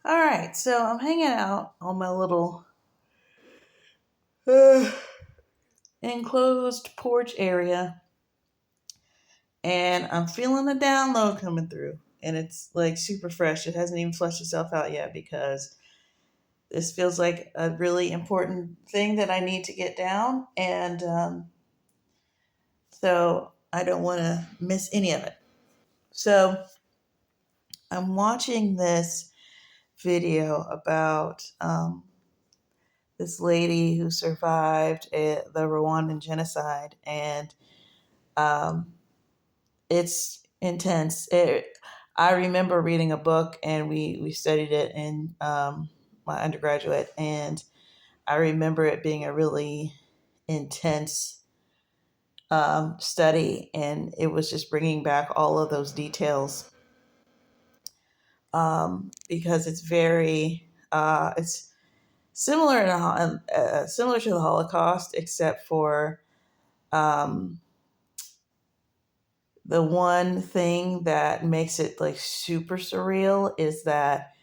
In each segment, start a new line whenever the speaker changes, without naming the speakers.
All right, so I'm hanging out on my little uh, enclosed porch area, and I'm feeling the download coming through. And it's like super fresh. It hasn't even fleshed itself out yet because this feels like a really important thing that I need to get down. And so I don't want to miss any of it. So I'm watching this video about this lady who survived the Rwandan genocide, and um, it's intense. I remember reading a book, and we studied it in my undergraduate, and I remember it being a really intense study, and it was just bringing back all of those details because it's very it's similar to the Holocaust, except for um, the one thing that makes it like super surreal is that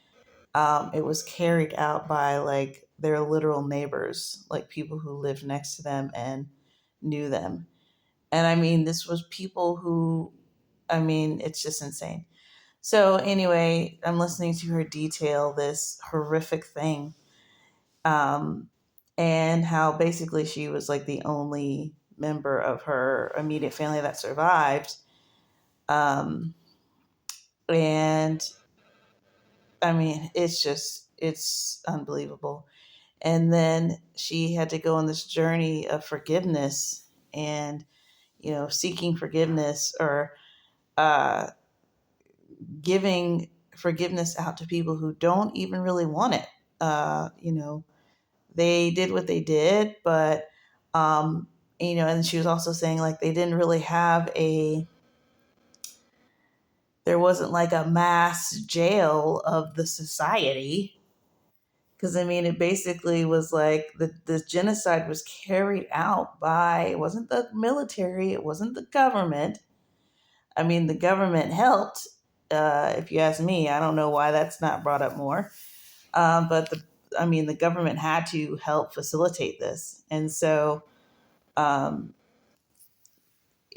it was carried out by like their literal neighbors, like people who lived next to them and knew them. And I mean, this was people who, I mean, it's just insane. So, anyway, I'm listening to her detail this horrific thing, um, and how basically she was like the only member of her immediate family that survived. Um, and I mean, it's unbelievable. And then she had to go on this journey of forgiveness and, seeking forgiveness or uh, giving forgiveness out to people who don't even really want it. They did what they did, but, um, and she was also saying like they didn't really have there wasn't like a mass jail of the society. Because I mean, it basically was like the genocide was carried out by, it wasn't the military, it wasn't the government. I mean, the government helped, if you ask me. I don't know why that's not brought up more. But I mean, the government had to help facilitate this. And so um,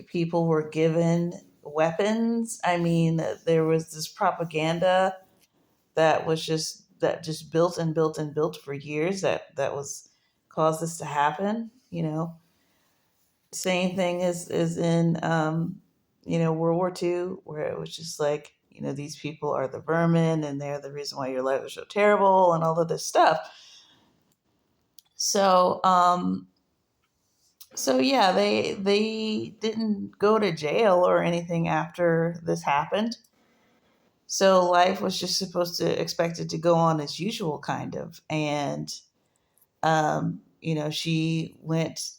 people were given weapons. I mean, there was this propaganda that just built and built and built for years that was caused this to happen. Same thing is in World War II, where it was just like, these people are the vermin and they're the reason why your life is so terrible and all of this stuff. So yeah, they didn't go to jail or anything after this happened. So life was just supposed to expected to go on as usual, kind of. And she went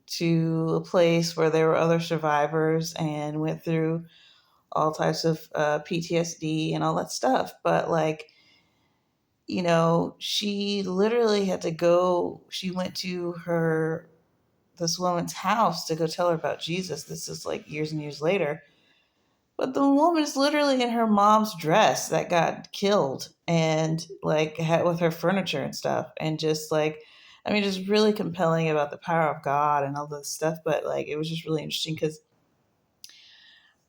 to a place where there were other survivors and went through all types of PTSD and all that stuff. But like, she literally had to go. She went to this woman's house to go tell her about Jesus. This is like years and years later. But the woman's literally in her mom's dress that got killed and like had with her furniture and stuff. And just like, I mean, just really compelling about the power of God and all this stuff. But like, it was just really interesting because,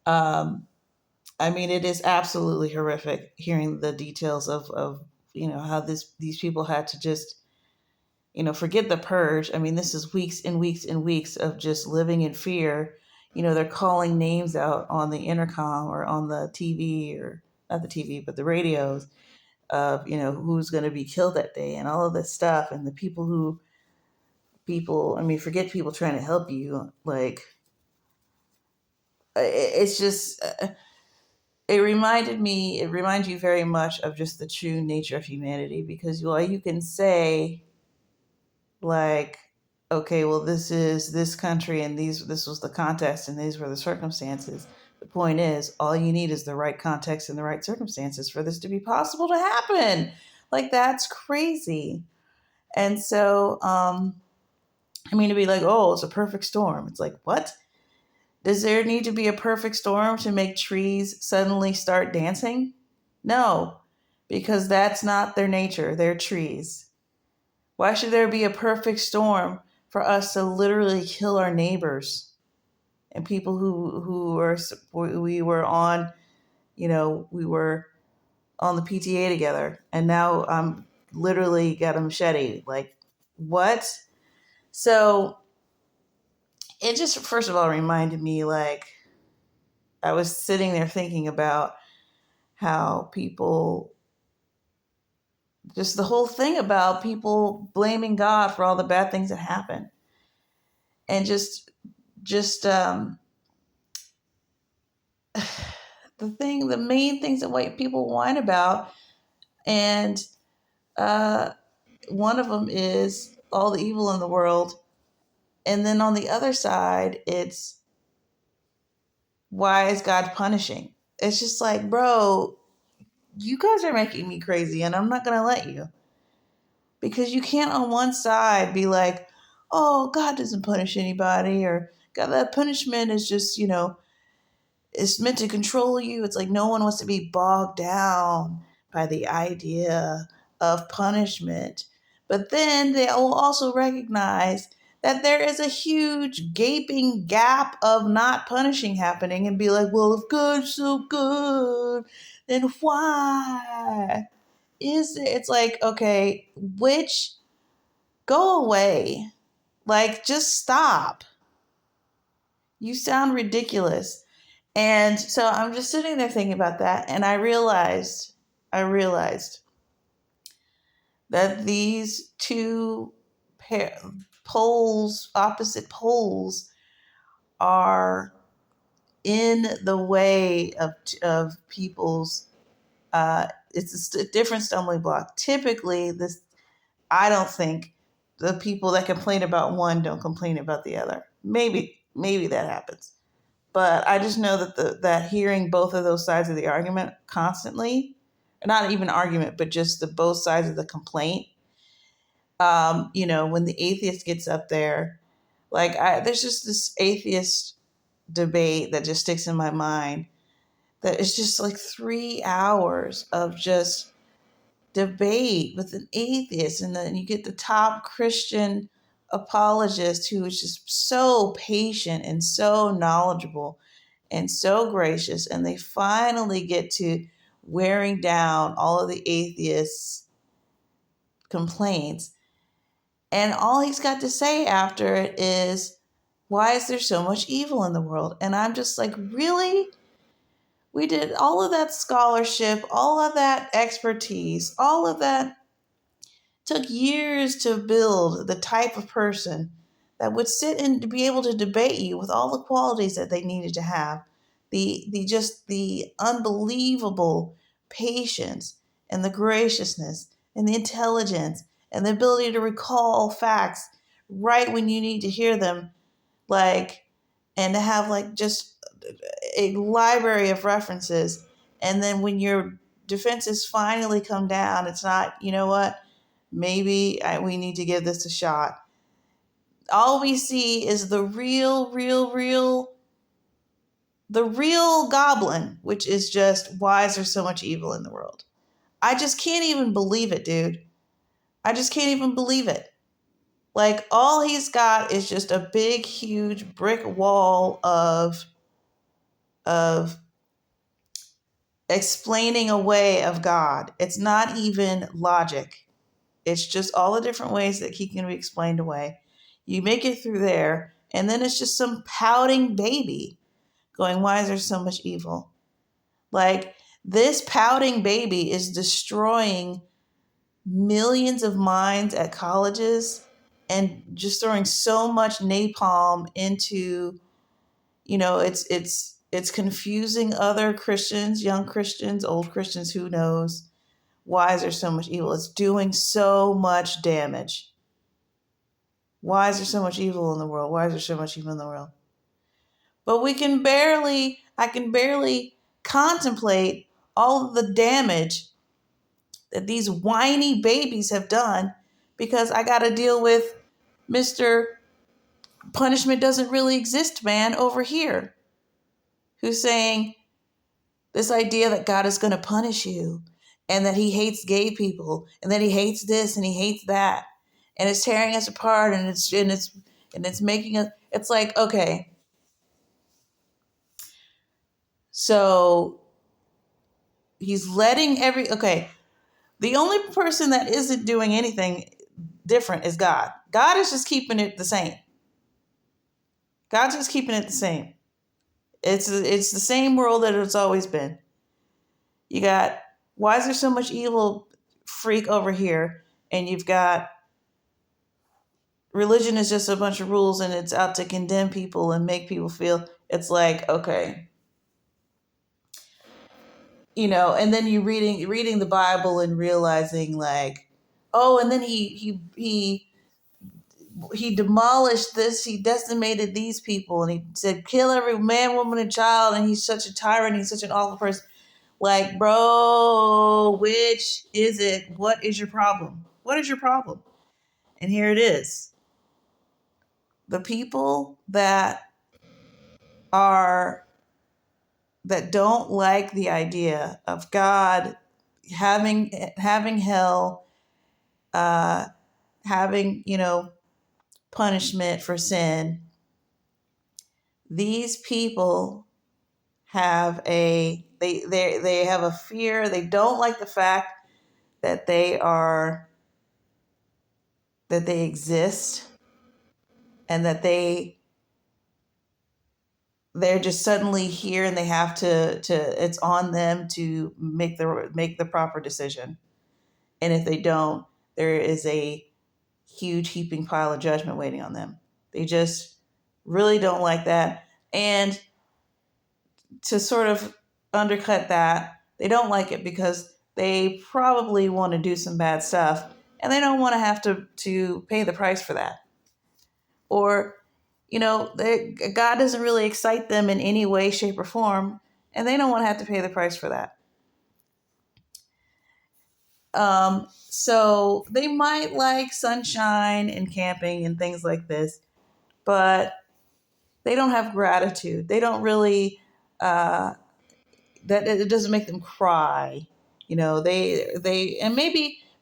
um, I mean, it is absolutely horrific hearing the details of how these people had to just, forget the purge. I mean, this is weeks and weeks and weeks of just living in fear. They're calling names out on the intercom or on the TV, or not the TV, but the radios of, who's going to be killed that day and all of this stuff. And the I mean, forget people trying to help you. Like, it's just, it reminds you very much of just the true nature of humanity, because while you can say, like, okay, well, this is this country and this was the context and these were the circumstances. The point is, all you need is the right context and the right circumstances for this to be possible to happen. Like, that's crazy. And so, I mean, to be like, oh, it's a perfect storm. It's like, what? Does there need to be a perfect storm to make trees suddenly start dancing? No, because that's not their nature. They're trees. Why should there be a perfect storm for us to literally kill our neighbors and people who are we were on, we were on the PTA together, and now I'm literally got a machete. Like, what? So it just, first of all, reminded me, like, I was sitting there thinking about how people, just the whole thing about people blaming God for all the bad things that happen, and just the main things that white people whine about, and uh, one of them is all the evil in the world, and then on the other side, it's why is God punishing? It's just like, bro, you guys are making me crazy, and I'm not gonna let you, because you can't on one side be like, oh, God doesn't punish anybody, or God, that punishment is just, it's meant to control you. It's like no one wants to be bogged down by the idea of punishment. But then they will also recognize that there is a huge gaping gap of not punishing happening, and be like, well, if God's so good, then why is it? It's like, okay, which, go away. Like, just stop. You sound ridiculous. And so I'm just sitting there thinking about that, and I realized that these two opposite poles, are in the way of people's. It's a different stumbling block. Typically, this I don't think the people that complain about one don't complain about the other. Maybe that happens. But I just know that hearing both of those sides of the argument constantly, not even argument, but just the both sides of the complaint. When the atheist gets up there, like, there's just this atheist debate that just sticks in my mind. That is just like 3 hours of just debate with an atheist, and then you get the top Christian apologist who is just so patient and so knowledgeable and so gracious, and they finally get to wearing down all of the atheists' complaints. And all he's got to say after it is, why is there so much evil in the world? And I'm just like, really? We did all of that scholarship, all of that expertise, all of that took years to build the type of person that would sit and be able to debate you with all the qualities that they needed to have. The unbelievable patience and the graciousness and the intelligence and the ability to recall facts right when you need to hear them, like, and to have like just a library of references. And then when your defenses finally come down, it's not, you know what, we need to give this a shot. All we see is the real goblin, which is just, why is there so much evil in the world? I just can't even believe it, dude. I just can't even believe it. Like, all he's got is just a big, huge brick wall of explaining a way of God. It's not even logic. It's just all the different ways that he can be explained away. You make it through there, and then it's just some pouting baby going, why is there so much evil? Like, this pouting baby is destroying millions of minds at colleges, and just throwing so much napalm into, it's confusing other Christians, young Christians, old Christians, who knows. Why is there so much evil? It's doing so much damage. Why is there so much evil in the world? Why is there so much evil in the world? But I can barely contemplate all of the damage that these whiny babies have done, because I got to deal with Mr. Punishment doesn't really exist man over here, who's saying this idea that God is going to punish you, and that he hates gay people, and that he hates this and he hates that, and it's tearing us apart, and it's making us. It's like, okay, so he's letting okay. The only person that isn't doing anything different is God. God is just keeping it the same. God's just keeping it the same. It's the same world that it's always been. You got, why is there so much evil freak over here, and you've got religion is just a bunch of rules and it's out to condemn people and make people feel. It's like, okay, and then you reading the Bible and realizing, like, oh, and then he demolished this, he decimated these people, and he said kill every man, woman, and child, and he's such a tyrant, he's such an awful person. Like, bro, which is it? What is your problem? What is your problem? And here it is. The people are that don't like the idea of God having hell, having punishment for sin. These people have they have a fear. They don't like the fact that they exist, and that they're just suddenly here, and they have to it's on them to make the proper decision. And if they don't, there is a huge heaping pile of judgment waiting on them. They just really don't like that. And to sort of undercut that, they don't like it because they probably want to do some bad stuff, and they don't want to have to pay the price for that. Or, God doesn't really excite them in any way, shape, or form, and they don't want to have to pay the price for that. So they might like sunshine and camping and things like this, but they don't have gratitude. They don't really, that it doesn't make them cry. And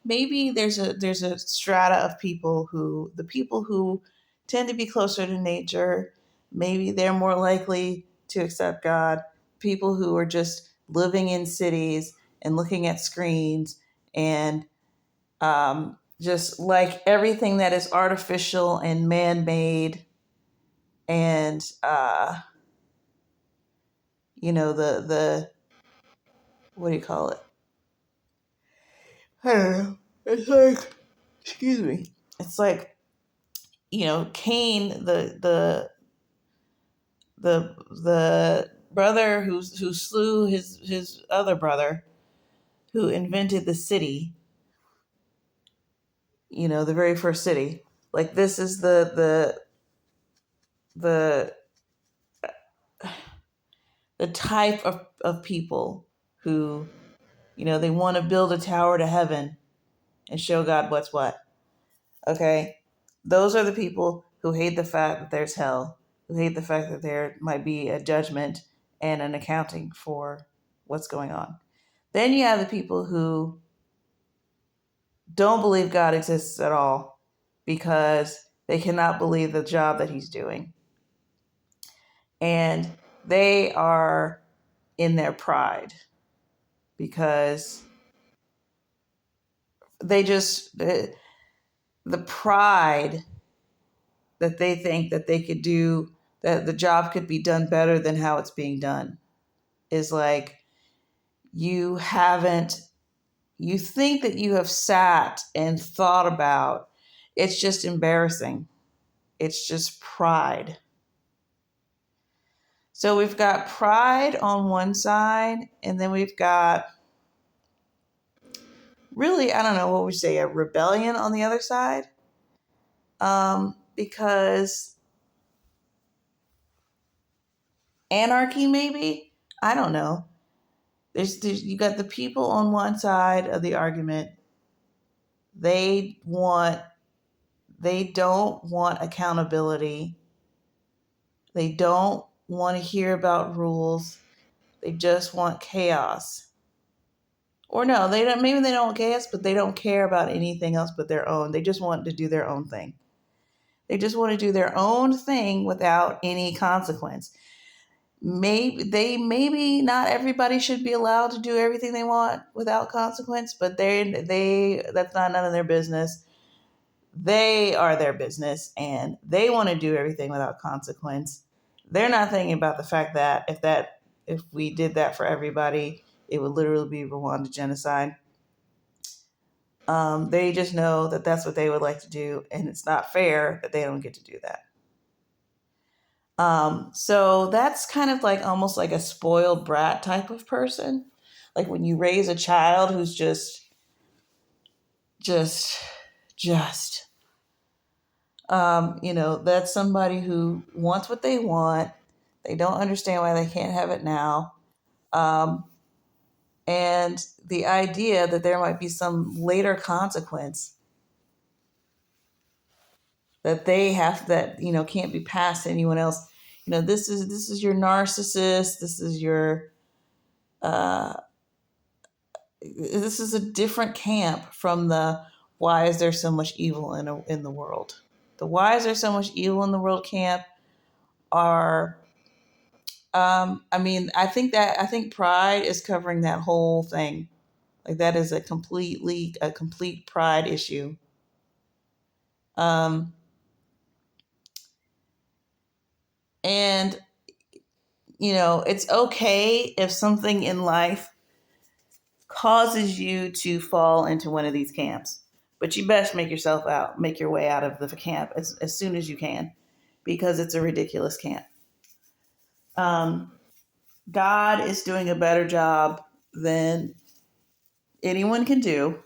maybe there's a strata of people the people who tend to be closer to nature, maybe they're more likely to accept God. People who are just living in cities and looking at screens, and just like everything that is artificial and man-made, and the what do you call it? I don't know. It's like, excuse me. It's like, Cain, the brother who slew his other brother, who invented the city. The very first city. Like, this is the the type of people who, they want to build a tower to heaven and show God what's what. Okay? Those are the people who hate the fact that there's hell, who hate the fact that there might be a judgment and an accounting for what's going on. Then you have the people who don't believe God exists at all because they cannot believe the job that he's doing. And they are in their pride because they just, the pride that they think that they could do, that the job could be done better than how it's being done, is like, you think that you have sat and thought about. It's just embarrassing. It's just pride. So we've got pride on one side, and then we've got, really, I don't know what we say, a rebellion on the other side. Because anarchy, maybe? I don't know. There's you got the people on one side of the argument. They don't want accountability. They don't want to hear about rules. They just want chaos. Or no, they don't. Maybe they don't care, but they don't care about anything else but their own. They just want to do their own thing. They just want to do their own thing without any consequence. Maybe not everybody should be allowed to do everything they want without consequence, but they that's not none of their business. They are their business, and they want to do everything without consequence. They're not thinking about the fact that if we did that for everybody, it would literally be Rwanda genocide. They just know that that's what they would like to do, and it's not fair that they don't get to do that. So that's kind of like almost like a spoiled brat type of person. Like when you raise a child who's just, that's somebody who wants what they want. They don't understand why they can't have it now. And the idea that there might be some later consequence that they have that, can't be passed to anyone else. This is your narcissist. Uh, this is a different camp from the why is there so much evil in the world. The why is there so much evil in the world camp are, I think pride is covering that whole thing. Like that is a complete pride issue. Um, and it's okay if something in life causes you to fall into one of these camps, but you best make your way out of the camp as soon as you can, because it's a ridiculous camp. Um, God is doing a better job than anyone can do.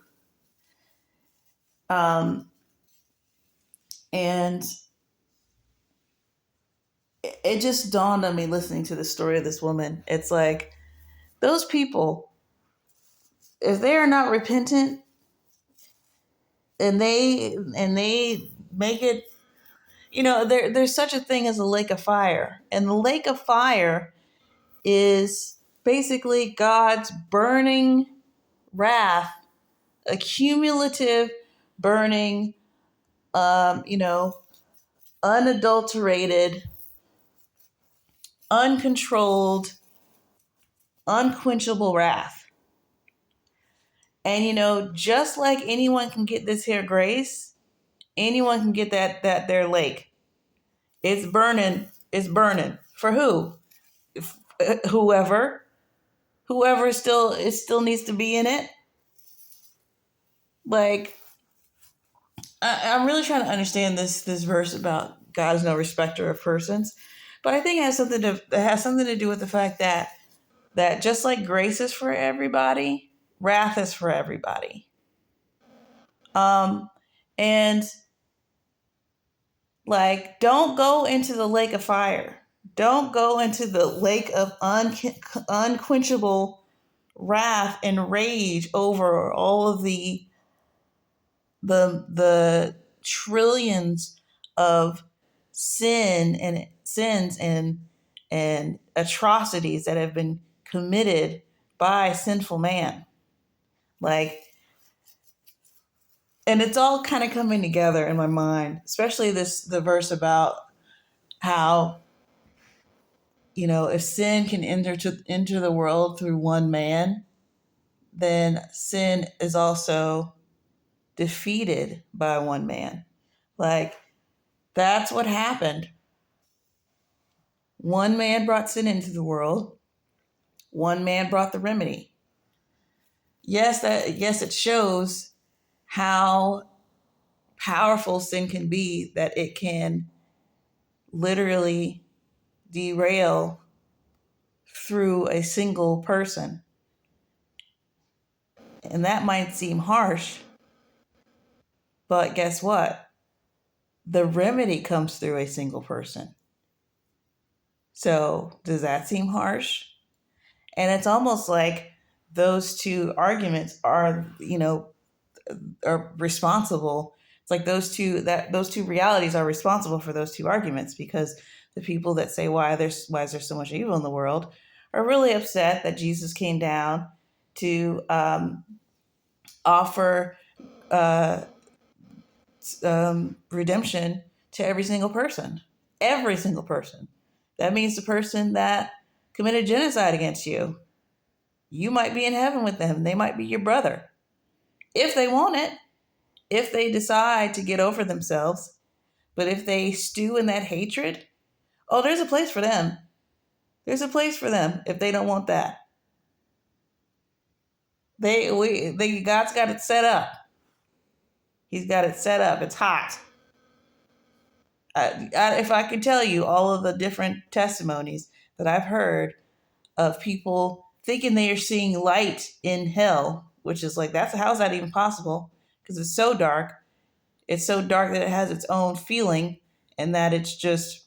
Um, and it just dawned on me listening to the story of this woman. It's like those people, if they are not repentant and they make it, there's such a thing as a lake of fire. And the lake of fire is basically God's burning wrath, a cumulative burning, unadulterated, uncontrolled, unquenchable wrath. And just like anyone can get this here grace, anyone can get that their lake. It's burning. It's burning. For who? Whoever still needs to be in it. Like, I'm really trying to understand this verse about God is no respecter of persons, but I think it has something to do with the fact that just like grace is for everybody, wrath is for everybody. And like, don't go into the lake of fire. Don't go into the lake of unquenchable wrath and rage over all of the trillions of sins and atrocities that have been committed by sinful man. Like, and it's all kind of coming together in my mind, especially the verse about how, if sin can enter the world through one man, then sin is also defeated by one man. Like, that's what happened. One man brought sin into the world. One man brought the remedy. Yes, it shows how powerful sin can be, that it can literally derail through a single person. And that might seem harsh, but guess what? The remedy comes through a single person. So does that seem harsh? And it's almost like those two arguments are responsible. It's like those two realities are responsible for those two arguments, because the people that say why is there so much evil in the world are really upset that Jesus came down to offer uh, redemption to every single person. Every single person. That means the person that committed genocide against you. You might be in heaven with them. They might be your brother. If they want it, if they decide to get over themselves, but if they stew in that hatred, oh, there's a place for them. There's a place for them if they don't want that. God's got it set up. He's got it set up. It's hot. If I could tell you all of the different testimonies that I've heard of people thinking they are seeing light in hell, which is like, how's that even possible? Because it's so dark. It's so dark that it has its own feeling and that it's just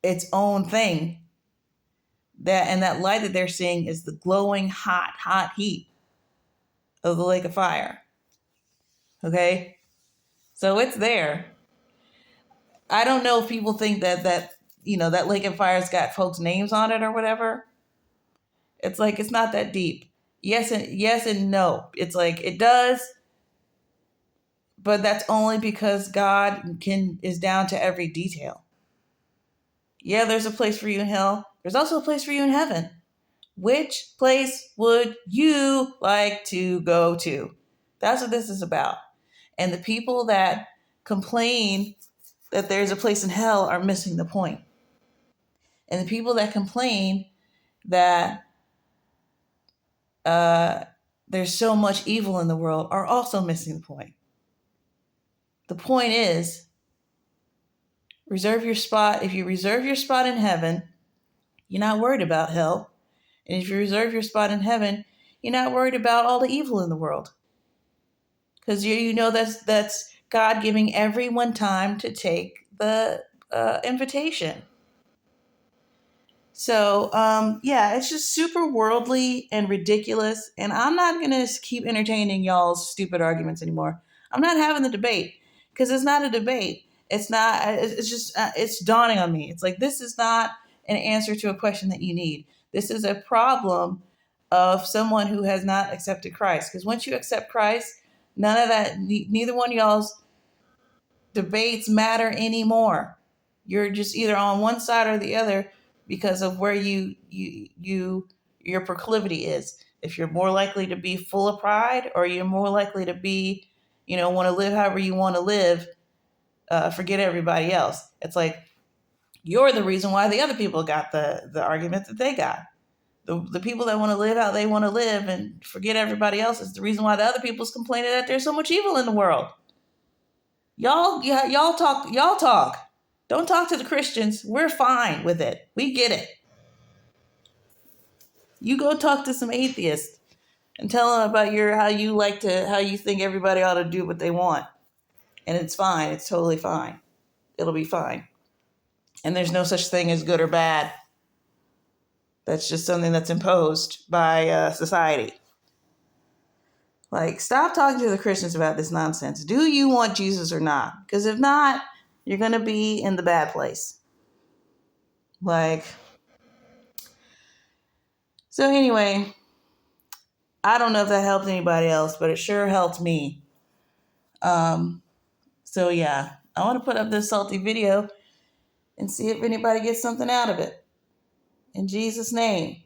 its own thing. That light that they're seeing is the glowing hot heat of the lake of fire. Okay? So it's there. I don't know if people think that lake of fire's got folks' names on it or whatever. It's like, it's not that deep. Yes and no. It's like, it does, but that's only because God is down to every detail. Yeah, there's a place for you in hell. There's also a place for you in heaven. Which place would you like to go to? That's what this is about. And the people that complain that there's a place in hell are missing the point. And the people that complain that there's so much evil in the world are also missing the point. The point is, reserve your spot. If you reserve your spot in heaven, you're not worried about hell. And if you reserve your spot in heaven, you're not worried about all the evil in the world. Because you know that's God giving everyone time to take the invitation. So, it's just super worldly and ridiculous. And I'm not going to keep entertaining y'all's stupid arguments anymore. I'm not having the debate because it's not a debate. It's not, it's just, it's dawning on me. It's like, this is not an answer to a question that you need. This is a problem of someone who has not accepted Christ. Because once you accept Christ, none of that, neither one of y'all's debates matter anymore. You're just either on one side or the other because of where your proclivity is. If you're more likely to be full of pride, or you're more likely to be, want to live however you want to live, forget everybody else. It's like, you're the reason why the other people got the argument that they got. The people that want to live how they want to live and forget everybody else is the reason why the other people's complaining that there's so much evil in the world. Y'all talk. Don't talk to the Christians. We're fine with it. We get it. You go talk to some atheists and tell them about how you think everybody ought to do what they want. And it's fine. It's totally fine. It'll be fine. And there's no such thing as good or bad. That's just something that's imposed by society. Like, stop talking to the Christians about this nonsense. Do you want Jesus or not? Because if not, you're going to be in the bad place. So anyway, I don't know if that helped anybody else, but it sure helped me. So yeah, I want to put up this salty video and see if anybody gets something out of it. In Jesus' name.